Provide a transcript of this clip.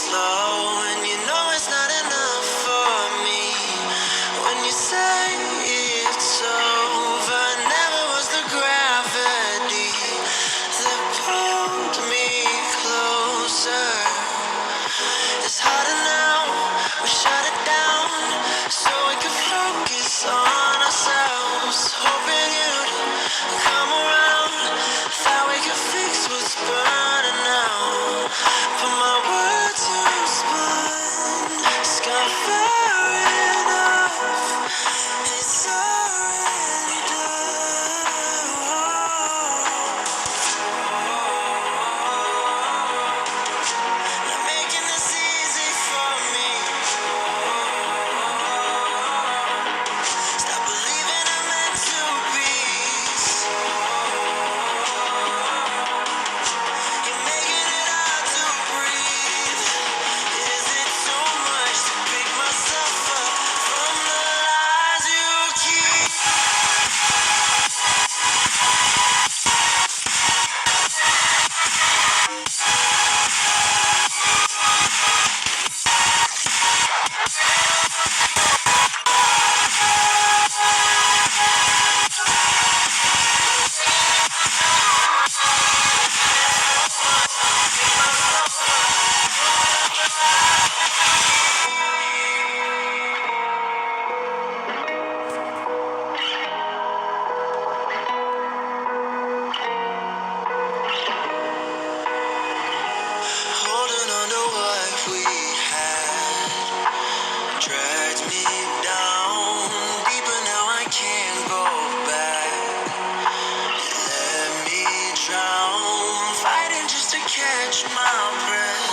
slow, and you know it's not enough for me. When you say it's over, never was the gravity that pulled me closer. It's harder now, we shut it down so we can focus on ourselves. Hoping you'd come around, thought we could fix what's burning out. But my words are spun, sky fair enough, it's already done. Not making this easy for me. Stop believing I'm meant to be. You're making it hard to breathe. Is it too much to pick myself up from the lies you keep? Holding on to what we had dragged me down deeper. Now I can't go back. Let me drown, fighting just to catch my breath.